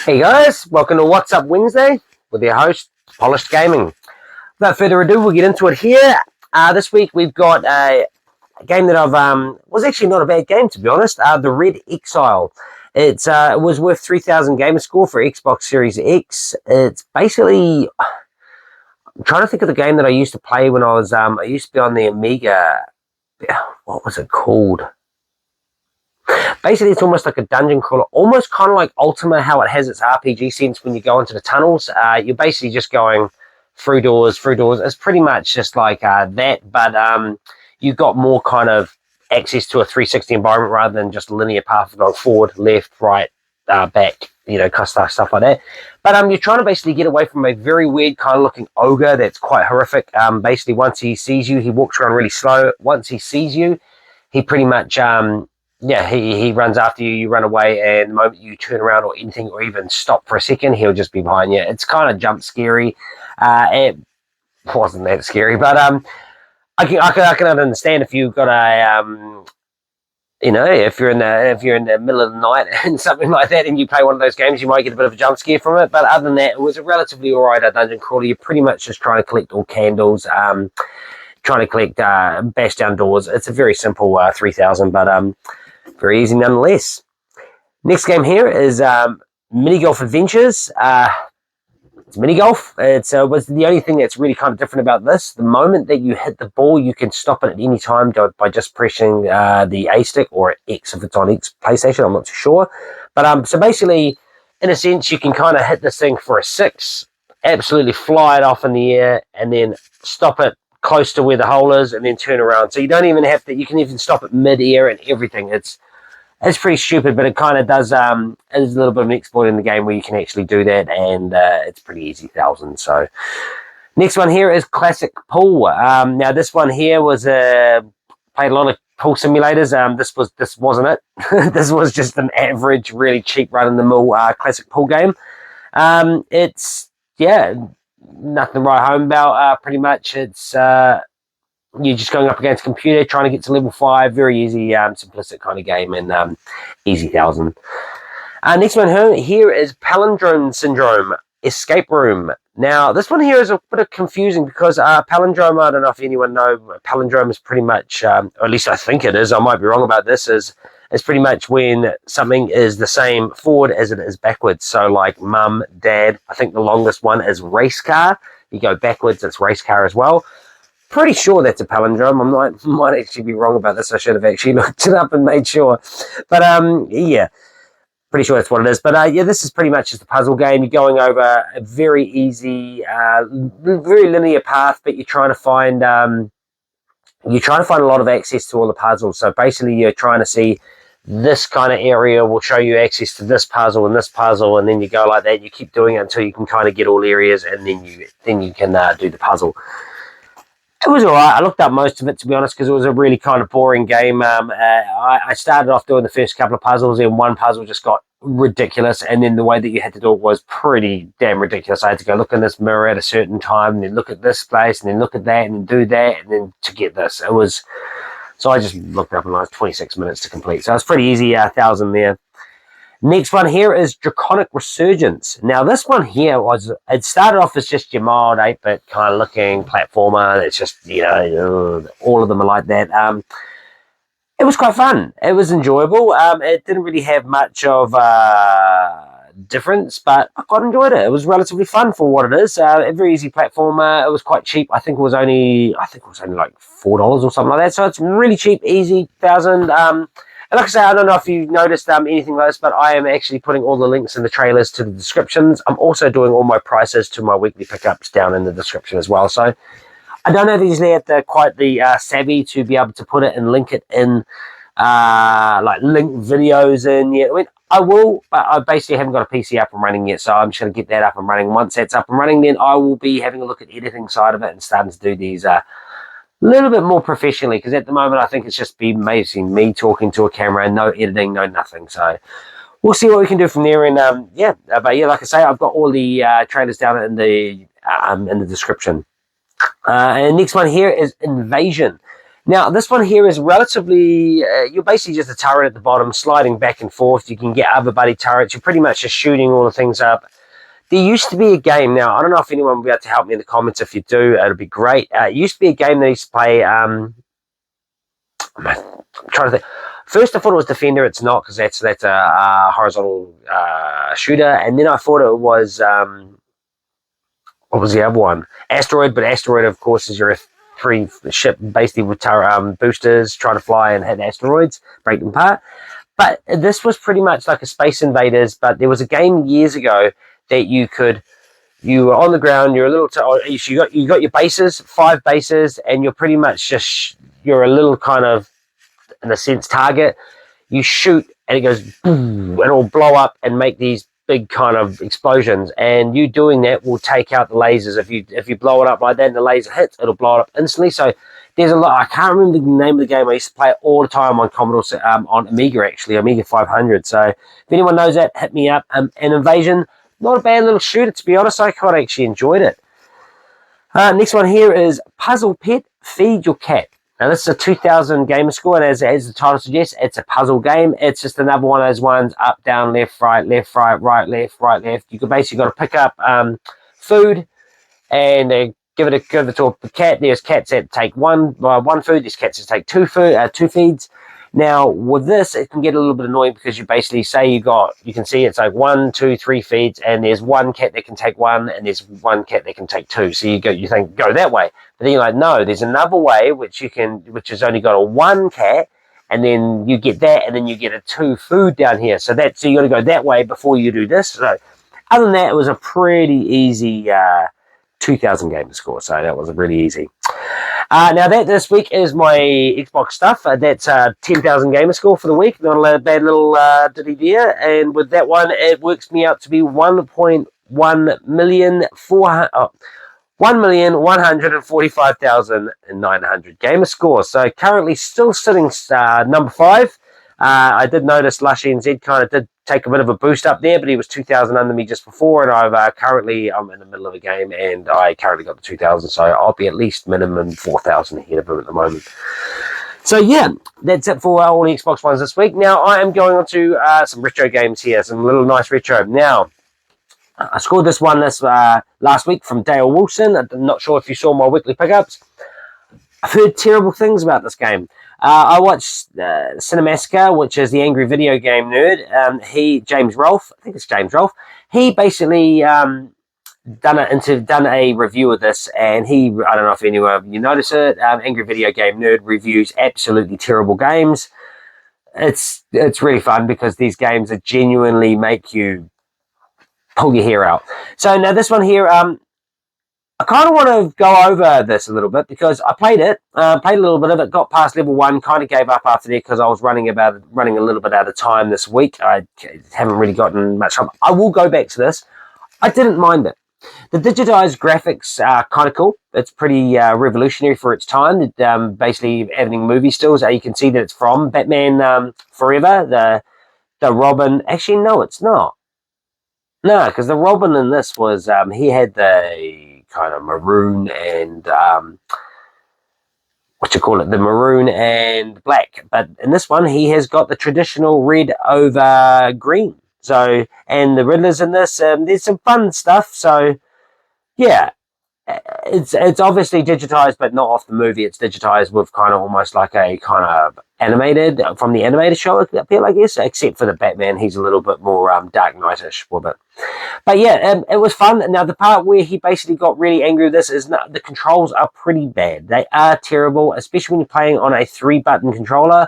Hey guys, welcome to What's Up Wednesday with your host, Polished Gaming. Without further ado, we'll get into it here. This week we've got a game that was actually not a bad game, to be honest. The Red Exile. It was worth 3,000 gamer score for Xbox Series X. It's basically, I'm trying to think of the game that I used to play when I used to be on the Amiga. What was it called? Basically, it's almost like a dungeon crawler, almost kind of like Ultima, how it has its RPG sense when you go into the tunnels. You're basically just going through doors. It's pretty much just like that, but you've got more kind of access to a 360 environment rather than just a linear path going forward, left, right, back, kind of stuff like that. But you're trying to basically get away from a very weird kind of looking ogre that's quite horrific. Basically, once he sees you, he walks around really slow. Once he sees you, he pretty much... he runs after you, you run away, and the moment you turn around or anything, or even stop for a second, he'll just be behind you. It's kind of jump scary. It wasn't that scary, but I can understand if you've got a if you're in the middle of the night and something like that, and you play one of those games, you might get a bit of a jump scare from it. But other than that, it was a relatively alright dungeon crawler. You're pretty much just trying to collect all candles, trying to collect bash down doors. It's a very simple 3,000, but very easy nonetheless. Next game here is Minigolf Adventures. It's Minigolf. It was the only thing that's really kind of different about this. The moment that you hit the ball, you can stop it at any time by just pressing the A stick or X if it's on PlayStation. I'm not too sure. But so basically, in a sense, you can kind of hit this thing for a 6, absolutely fly it off in the air, and then stop it close to where the hole is, and then turn around. So you don't even have to, you can even stop it mid-air and everything. It's pretty stupid, but it kind of does, there's a little bit of an exploit in the game where you can actually do that, and it's pretty easy 1,000. So next one here is Classic Pool. Now this one here was, played a lot of pool simulators. This wasn't it. This was just an average, really cheap run-of-the-mill classic pool game. It's, nothing to write home about. Pretty much it's you're just going up against a computer trying to get to level 5. Very easy, simplistic kind of game, and easy 1,000. Next one here is Palindrome Syndrome Escape Room. Now this one here is a bit of confusing because Palindrome, I don't know if anyone know, Palindrome is pretty much, or at least I think it is, I might be wrong about this, is pretty much when something is the same forward as it is backwards. So like mum, dad, I think the longest one is race car. You go backwards, it's race car as well. Pretty sure that's a palindrome. I might actually be wrong about this. I should have actually looked it up and made sure. But yeah, pretty sure that's what it is. But this is pretty much just a puzzle game. You're going over a very easy, very linear path, but you're trying to find a lot of access to all the puzzles. So basically, you're trying to see this kind of area will show you access to this puzzle and this puzzle, and then you go like that. You keep doing it until you can kind of get all areas, and then you can do the puzzle. It was alright. I looked up most of it, to be honest, because it was a really kind of boring game. I started off doing the first couple of puzzles, and one puzzle just got ridiculous, and then the way that you had to do it was pretty damn ridiculous. I had to go look in this mirror at a certain time, and then look at this place, and then look at that, and then do that, and then to get this. It was... So I just looked up in like 26 minutes to complete. So it's pretty easy, 1,000 there. Next one here is Draconic Resurgence. Now this one here it started off as just your mild 8-bit kind of looking platformer. It's just, all of them are like that. It was quite fun. It was enjoyable. It didn't really have much of difference, but I quite enjoyed it. It was relatively fun for what it is. A very easy platformer. It was quite cheap. I think it was only like $4 or something like that. So it's really cheap, easy, 1,000. And like I say, I don't know if you've noticed anything like this, but I am actually putting all the links in the trailers to the descriptions. I'm also doing all my prices to my weekly pickups down in the description as well. So I don't have usually have quite the savvy to be able to put it and link it in, like link videos in yet. I mean, I will, but I basically haven't got a PC up and running yet, so I'm just going to get that up and running. Once that's up and running, then I will be having a look at editing side of it and starting to do these little bit more professionally, because at the moment I think it's just be amazing me talking to a camera and no editing, no nothing. So we'll see what we can do from there. And but yeah, like I say, I've got all the trailers down in the description. And next one here is Envasion. Now, this one here is relatively, you're basically just a turret at the bottom, sliding back and forth. You can get other buddy turrets. You're pretty much just shooting all the things up. There used to be a game, now, I don't know if anyone will be able to help me in the comments. If you do, it'll be great. It used to be a game that I used to play, I'm trying to think. First, I thought it was Defender. It's not, because that's a horizontal shooter. And then I thought it was, what was the other one? Asteroid, but Asteroid, of course, is your F3 ship, basically with boosters, trying to fly and hit asteroids, break them apart. But this was pretty much like a Space Invaders, but there was a game years ago that you were on the ground, you're a little, you got your bases, 5 bases, and you're pretty much just, you're a little kind of, in a sense, target. You shoot, and it goes boom, and it'll blow up and make these big kind of explosions, and you doing that will take out the lasers. If you blow it up like that and the laser hits, it'll blow it up instantly. So there's a lot. I can't remember the name of the game. I used to play it all the time on Commodore, on Amiga, actually, Amiga 500. So if anyone knows that, hit me up. And Invasion, not a bad little shooter, to be honest. I quite actually enjoyed it. Next one here is Puzzlepet, Feed Your Cat. Now, this is a 2000 gamer score, and as the title suggests, it's a puzzle game. It's just another one of those ones, up, down, left, right, right, left. You basically got to pick up food and give it to a cat. There's cats that take one food. There's cats that take two feeds. Now, with this, it can get a little bit annoying, because you basically say you can see it's like 1, 2, 3 feeds, and there's one cat that can take 1, and there's one cat that can take 2. So you think, go that way. But then you're like, no, there's another way, which has only got a 1 cat, and then you get that, and then you get a 2 food down here. So you got to go that way before you do this. So other than that, it was a pretty easy 2000 gamer score. So that was really easy. Now that this week is my Xbox stuff. That's 10,000 gamer score for the week. Not a bad little ditty there. And with that one, it works me out to be 1,145,900 gamer score. So currently still sitting number 5. I did notice Lush NZ kind of did take a bit of a boost up there, but he was 2,000 under me just before, and I'm in the middle of a game, and I currently got the 2,000, so I'll be at least minimum 4,000 ahead of him at the moment. So yeah, that's it for all the Xbox Ones this week. Now I am going on to some retro games here, some little nice retro. Now, I scored this one last week from Dale Wilson. I'm not sure if you saw my weekly pickups. I've heard terrible things about this game. I watched Cinemassacre, which is the angry video game nerd. James Rolfe, I think it's James Rolfe. He basically done a review of this, and I don't know if any of you notice it. Angry video game nerd reviews absolutely terrible games. It's really fun, because these games that genuinely make you pull your hair out. So now this one here, I kind of want to go over this a little bit, because I played a little bit of it, got past level 1, kind of gave up after that because I was running a little bit out of time this week. I haven't really gotten much time. I will go back to this. I didn't mind it. The digitized graphics are kind of cool. It's pretty revolutionary for its time. Basically, having movie stills, you can see that it's from Batman Forever. The Robin. Actually, no, it's not. No, because the Robin in this was he had the kind of maroon and the maroon and black, but in this one he has got the traditional red over green. So, and the Riddler's in this. There's some fun stuff. So yeah, it's obviously digitized, but not off the movie. It's digitized with kind of almost like a kind of animated from the animated show, I feel, I guess, except for the Batman. He's a little bit more Dark Knight-ish with it. But yeah, it was fun. Now, the part where he basically got really angry with this is the controls are pretty bad. They are terrible, especially when you're playing on a 3-button controller.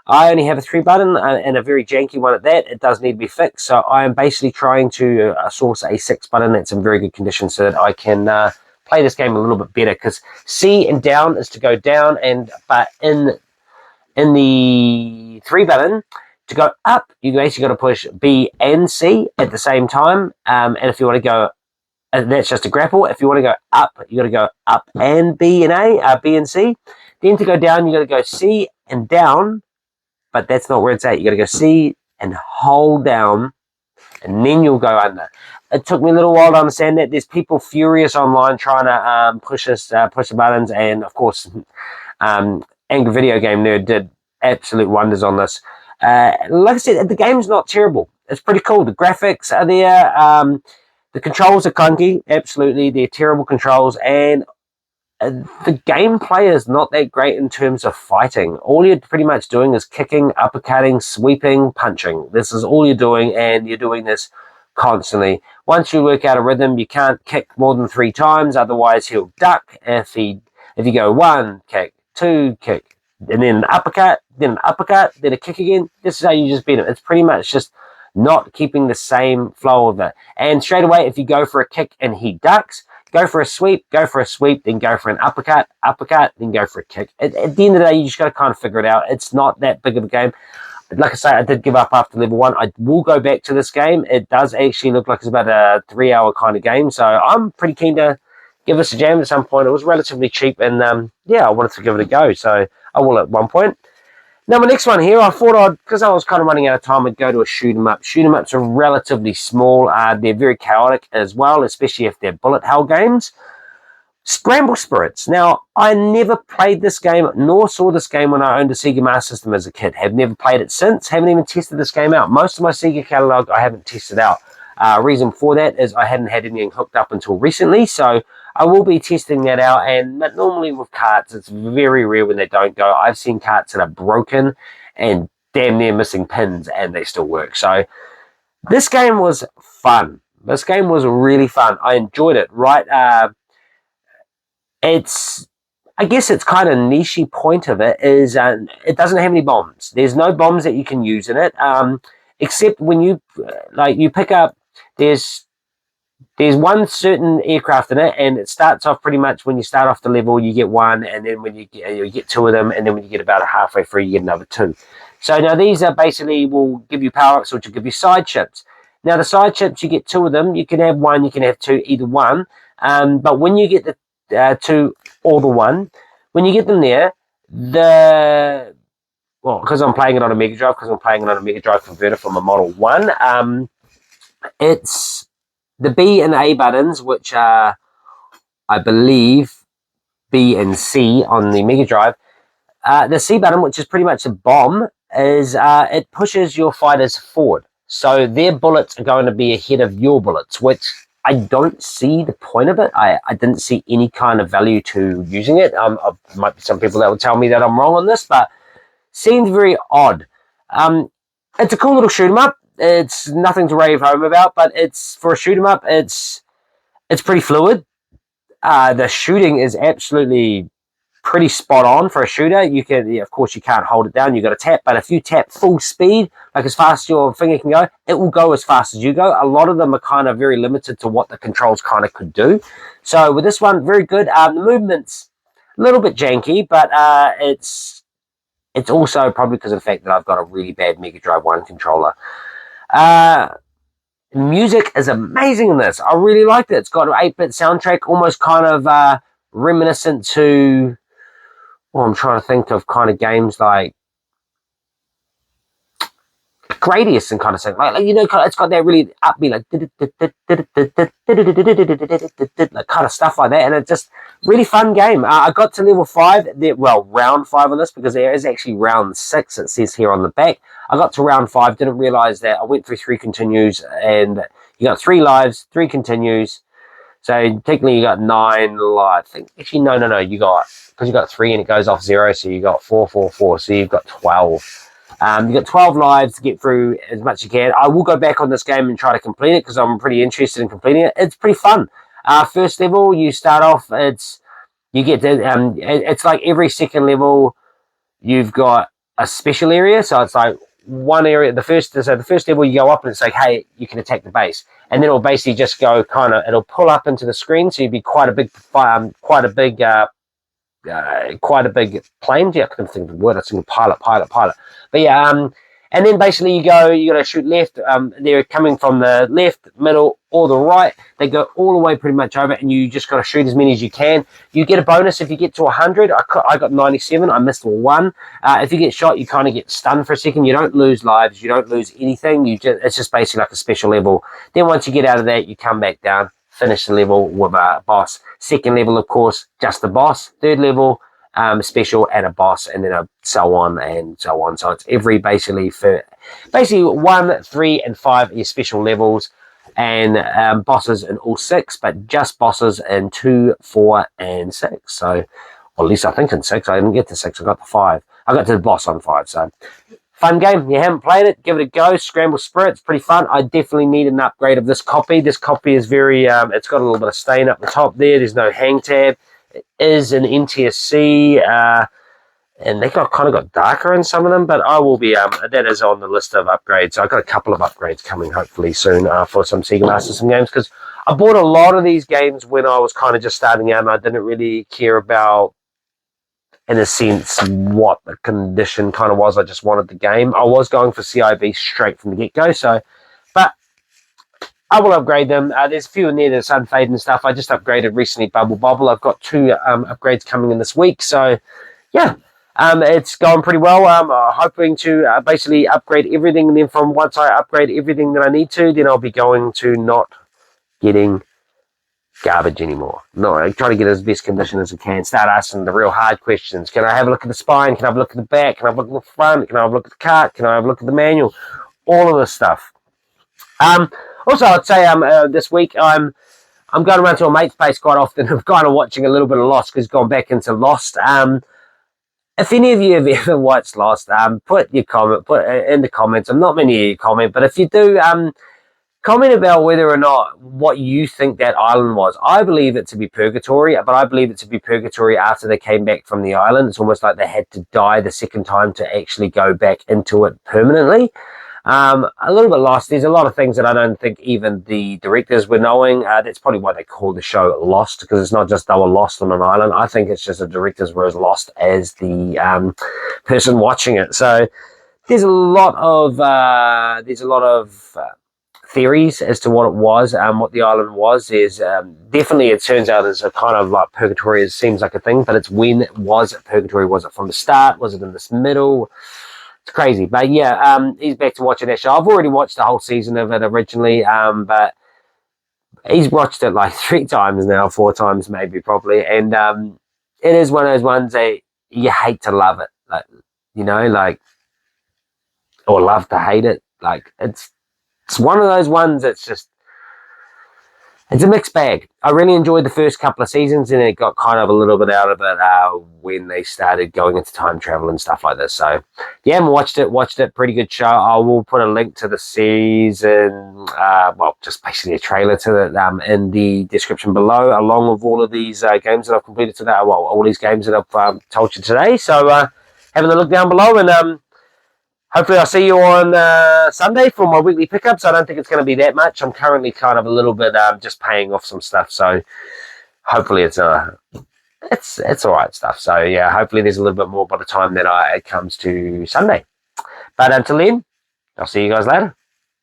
I only have a 3-button and a very janky one at that. It does need to be fixed. So I am basically trying to source a 6-button that's in very good condition, so that I can play this game a little bit better, because C and down is to go down, but in the 3-button to go up, you basically got to push B and C at the same time. And if you want to go, that's just a grapple. If you want to go up, you got to go up and B and B and C. Then to go down, you got to go C and down, but that's not where it's at. You got to go C and hold down, and then you'll go under. It took me a little while to understand that. There's people furious online trying to push the buttons, and of course, Angry Video Game Nerd did absolute wonders on this. Like I said, the game's not terrible. It's pretty cool. The graphics are there. The controls are clunky. Absolutely, they're terrible controls, and the gameplay is not that great in terms of fighting. All you're pretty much doing is kicking, uppercutting, sweeping, punching. This is all you're doing, and you're doing this constantly. Once you work out a rhythm, you can't kick more than 3 times, otherwise he'll duck. If you go 1 kick, 2 kick, and then an uppercut, then a kick again, this is how you just beat him. It's pretty much just not keeping the same flow of it. And straight away, if you go for a kick and he ducks, go for a sweep, then go for an uppercut, then go for a kick. At the end of the day, you just got to kind of figure it out. It's not that big of a game. Like I say, I did give up after level 1. I will go back to this game. It does actually look like it's about a 3-hour kind of game, so I'm pretty keen to give this a jam at some point. It was relatively cheap, and yeah, I wanted to give it a go, so I will at one point. Now, my next one here, I thought because I was kind of running out of time, I'd go to a shoot 'em up. Shoot 'em ups are relatively small. They're very chaotic as well, especially if they're bullet hell games. Scramble Spirits. Now, I never played this game, nor saw this game when I owned a Sega Master System as a kid. Have never played it since. Haven't even tested this game out. Most of my Sega catalog I haven't tested out. Reason for that is I hadn't had anything hooked up until recently, so I will be testing that out. And normally with carts, it's very rare when they don't go. I've seen carts that are broken and damn near missing pins, and they still work. So this game was fun. This game was really fun. I enjoyed it. Right. I guess it's kind of niche point of it is it doesn't have any bombs. There's no bombs that you can use in it, except when you pick up. There's one certain aircraft in it, and it starts off pretty much when you start off the level, you get 1, and then when you get 2 of them, and then when you get about halfway through, you get another 2. So now these are basically will give you power-ups, which will give you side ships. Now the side ships, you get 2 of them. You can have 1, you can have 2, either one. But when you get the 2 or the 1, when you get them there, because I'm playing it on a Mega Drive, converter from a Model 1, it's the B and A buttons, which are, I believe, B and C on the Mega Drive. The C button, which is pretty much a bomb, is it pushes your fighters forward. So their bullets are going to be ahead of your bullets, which I don't see the point of it. I didn't see any kind of value to using it. Might be some people that will tell me that I'm wrong on this, but seems very odd. It's a cool little shoot 'em up. It's nothing to rave home about, but it's for a shoot 'em up. It's pretty fluid. The shooting is absolutely pretty spot on for a shooter. Of course, you can't hold it down. You got to tap, but if you tap full speed, like as fast as your finger can go, it will go as fast as you go. A lot of them are kind of very limited to what the controls kind of could do. So with this one, very good. The movement's a little bit janky, but it's also probably because of the fact that I've got a really bad Mega Drive 1 controller. Music is amazing in this. I really liked it. It's got an 8-bit soundtrack, almost kind of reminiscent to. Well, I'm trying to think of kind of games like Gradius and kind of thing. Like it's got that really upbeat, like kind of stuff like that, and it's just really fun game. I got to level 5, round 5 on this, because there is actually round 6. It says here on the back. I got to round 5, didn't realize that I went through 3 continues, and you got 3 lives, 3 continues. So technically you got 9 lives. Actually, no, you got, because you got 3 and it goes off 0, so you got 4, 4, 4. So you've got 12. You got 12 lives to get through as much as you can. I will go back on this game and try to complete it, because I'm pretty interested in completing it. It's pretty fun. First level, you start off. It's like every second level, you've got a special area. So it's like one area. The first level, you go up and it's like, hey, you can attack the base, and then it'll basically just go it'll pull up into the screen. So you'd be quite a big plane. Yeah, I couldn't think of the word. I was thinking pilot. But yeah, and then basically you got to shoot left. They're coming from the left, middle, or the right. They go all the way pretty much over, and you just got to shoot as many as you can. You get a bonus if you get to 100. I got 97. I missed 1. If you get shot, you kind of get stunned for a second. You don't lose lives. You don't lose anything. It's just basically like a special level. Then once you get out of that, you come back down, finish the level with a boss. Second level, of course, just the boss. Third level, special and a boss, and then so on and so on. So it's every basically 1, 3, and 5 are your special levels, and bosses in all 6, but just bosses in 2, 4, and 6. So, or at least I think in 6. I didn't get to 6. I got to 5. I got to the boss on 5. So fun game. If you haven't played it, give it a go. Scramble Spirits, pretty fun. I definitely need an upgrade of this copy. This copy is very, it's got a little bit of stain up the top there. There's no hang tab. It is an NTSC, and they kind of got darker in some of them, but I will be, that is on the list of upgrades. So I've got a couple of upgrades coming hopefully soon for some Sega Master System games, because I bought a lot of these games when I was kind of just starting out, and I didn't really care about, in a sense, what the condition kind of was. I just wanted the game. I was going for CIB straight from the get-go, so, but I will upgrade them. There's a few in there that's unfaded and stuff. I just upgraded recently Bubble Bobble. I've got 2 upgrades coming in this week, so yeah, it's going pretty well. I'm hoping to basically upgrade everything, and then from once I upgrade everything that I need to, then I'll be going to not getting garbage anymore. No, I try to get as best condition as I can. Start asking the real hard questions. Can I have a look at the spine? Can I have a look at the back? Can I have a look at the front? Can I have a look at the cart? Can I have a look at the manual? All of this stuff. Also, I'd say this week I'm going around to a mate's place quite often. I'm kind of watching a little bit of Lost, because gone back into Lost. If any of you have ever watched Lost, put your comment, put in the comments. I'm not many of you comment, but if you do, comment about whether or not what you think that island was. I believe it to be purgatory, but I believe it to be purgatory after they came back from the island. It's almost like they had to die the second time to actually go back into it permanently. A little bit lost. There's a lot of things that I don't think even the directors were knowing. That's probably why they call the show Lost, because it's not just they were lost on an island. I think it's just the directors were as lost as the person watching it. So there's a lot of theories as to what it was, what the island was. Is definitely, it turns out, it's a kind of like purgatory. It seems like a thing, but it's when was it purgatory? Was it from the start? Was it in this middle? It's crazy. But yeah, he's back to watching that show. I've already watched the whole season of it originally, but he's watched it like 3 times now, 4 times maybe probably, and it is one of those ones that you hate to love it, like, you know, like, or love to hate it. Like, it's one of those ones that's just, it's a mixed bag. I really enjoyed the first couple of seasons, and it got kind of a little bit out of it when they started going into time travel and stuff like this. So yeah, watched it. Pretty good show. I will put a link to the season, well, just basically a trailer to it in the description below, along with all of these games that I've completed today. Well, all these games that I've told you today. So having a look down below, and hopefully I'll see you on Sunday for my weekly pickups. I don't think it's going to be that much. I'm currently kind of a little bit just paying off some stuff, so hopefully it's all right stuff. So yeah, hopefully there's a little bit more by the time that it comes to Sunday. But until then, I'll see you guys later.